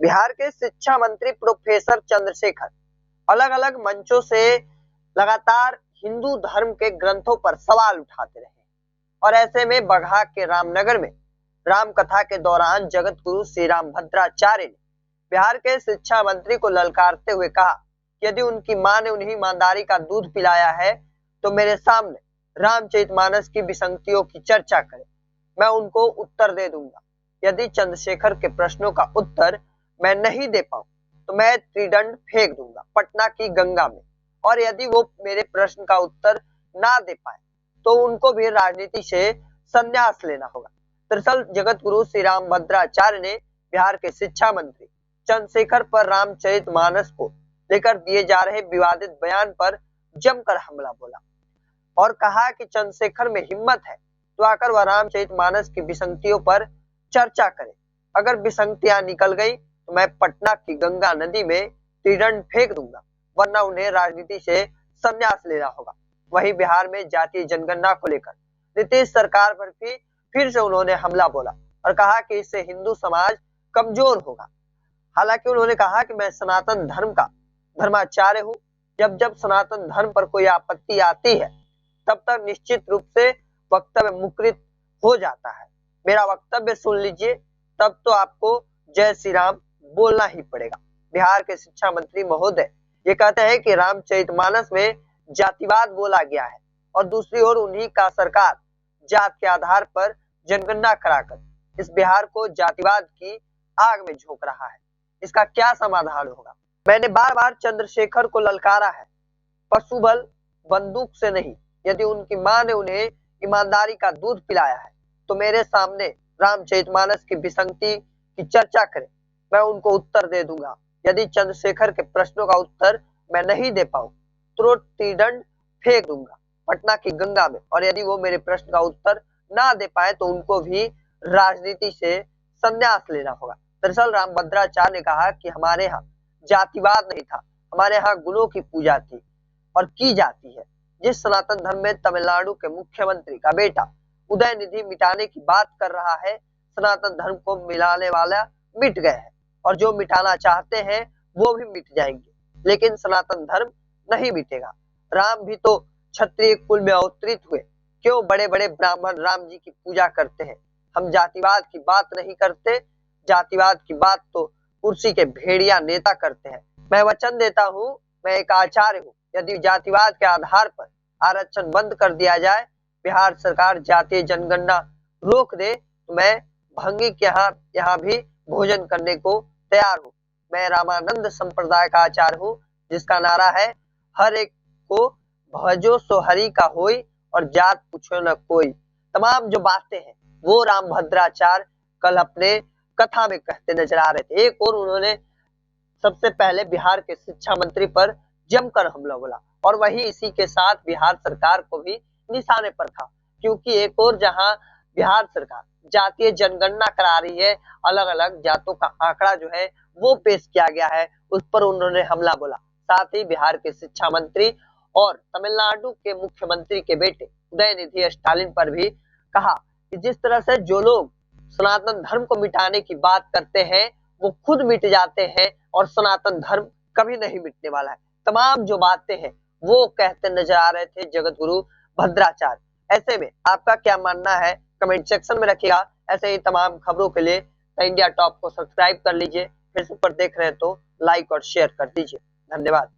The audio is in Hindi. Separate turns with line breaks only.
बिहार के शिक्षा मंत्री प्रोफेसर चंद्रशेखर अलग अलग मंचों से लगातार हिंदू धर्म के ग्रंथों पर सवाल उठाते रहे और ऐसे में बगहा के रामनगर में राम कथा के दौरान जगत गुरु श्री राम भद्राचार्य ने बिहार के शिक्षा मंत्री को ललकारते हुए कहा कि यदि उनकी मां ने उन्हें ईमानदारी का दूध पिलाया है तो मेरे सामने रामचरितमानस की विसंगतियों की चर्चा करें, मैं उनको उत्तर दे दूंगा। यदि चंद्रशेखर के प्रश्नों का उत्तर मैं नहीं दे पाऊं तो मैं त्रिदंड फेंक दूंगा पटना की गंगा में, और यदि वो मेरे प्रश्न का उत्तर ना दे पाए तो उनको भी राजनीति से संन्यास लेना होगा। दरअसल जगत गुरु श्री राम भद्राचार्य ने बिहार के शिक्षा मंत्री चंद्रशेखर पर रामचरितमानस को लेकर दिए जा रहे विवादित बयान पर जमकर हमला बोला और कहा कि चंद्रशेखर में हिम्मत है तो आकर वह रामचरितमानस की विसंगतियों पर चर्चा करे। अगर विसंगतियां निकल गई तो मैं पटना की गंगा नदी में त्रिदंड फेंक दूंगा, वरना उन्हें राजनीति से संन्यास लेना होगा। वहीं बिहार में जातीय जनगणना को लेकर नीतीश सरकार पर भी फिर से उन्होंने हमला बोला और कहा कि इससे हिंदू समाज कमजोर होगा। हालांकि उन्होंने कहा कि मैं सनातन धर्म का धर्माचार्य हूं, जब जब सनातन धर्म पर कोई आपत्ति आती है तब तक निश्चित रूप से वक्तव्य मुखरित हो जाता है। मेरा वक्तव्य सुन लीजिए, तब तो आपको जय श्री राम बोलना ही पड़ेगा। बिहार के शिक्षा मंत्री महोदय ये कहते हैं कि रामचरितमानस में जातिवाद बोला गया है और दूसरी ओर उन्हीं का सरकार जात के आधार पर जनगणना कराकर इस बिहार को जातिवाद की आग में झोंक रहा है। इसका क्या समाधान होगा? मैंने बार बार चंद्रशेखर को ललकारा है, पशुबल बंदूक से नहीं। यदि उनकी मां ने उन्हें ईमानदारी का दूध पिलाया है तो मेरे सामने रामचरितमानस की विसंगति की चर्चा करें, मैं उनको उत्तर दे दूंगा। यदि चंद्रशेखर के प्रश्नों का उत्तर मैं नहीं दे पाऊं तो त्रिदंड फेंक दूंगा पटना की गंगा में, और यदि वो मेरे प्रश्न का उत्तर ना दे पाए तो उनको भी राजनीति से संन्यास लेना होगा। दरअसल राम भद्राचार्य ने कहा कि हमारे यहाँ जातिवाद नहीं था, हमारे यहाँ गुणों की पूजा थी और की जाती है। जिस सनातन धर्म में तमिलनाडु के मुख्यमंत्री का बेटा उदयनिधि मिटाने की बात कर रहा है, सनातन धर्म को मिलाने वाला मिट गए हैं और जो मिटाना चाहते हैं वो भी मिट जाएंगे, लेकिन सनातन धर्म नहीं मिटेगा। राम भी तो क्षत्रिय कुल में अवतरित हुए, क्यों बड़े बड़े ब्राह्मण राम जी की पूजा करते हैं? हम जातिवाद की बात नहीं करते, जातिवाद की बात तो कुर्सी के भेड़िया नेता करते हैं। मैं वचन देता हूँ, मैं एक आचार्य हूँ, यदि जातिवाद के आधार पर आरक्षण बंद कर दिया जाए, बिहार सरकार जातीय जनगणना रोक दे तो मैं भंगी के यहाँ भी भोजन करने को तैयार हूँ। मैं रामानंद संप्रदाय का आचार्य हूँ, जिसका नारा है हर एक को भजो सो हरि का होई और जात पूछो न कोई। तमाम जो बातें हैं वो राम भद्राचार्य कल अपने कथा में कहते नजर आ रहे थे। एक और उन्होंने सबसे पहले बिहार के शिक्षा मंत्री पर जमकर हमला बोला और वही इसी के साथ बिहार सरकार को भी निशाने पर था, क्योंकि एक और जहां बिहार सरकार जातीय जनगणना करा रही है, अलग अलग जातों का आंकड़ा जो है वो पेश किया गया है, उस पर उन्होंने हमला बोला। साथ ही बिहार के शिक्षा मंत्री और तमिलनाडु के मुख्यमंत्री के बेटे उदयनिधि स्टालिन पर भी कहा कि जिस तरह से जो लोग सनातन धर्म को मिटाने की बात करते हैं वो खुद मिट जाते हैं और सनातन धर्म कभी नहीं मिटने वाला है। तमाम जो बातें हैं वो कहते नजर आ रहे थे जगत गुरु भद्राचार्य। ऐसे में आपका क्या मानना है कमेंट सेक्शन में रखिएगा। ऐसे ही तमाम खबरों के लिए इंडिया टॉप को सब्सक्राइब कर लीजिए, फेसबुक पर देख रहे हैं तो लाइक और शेयर कर दीजिए। धन्यवाद।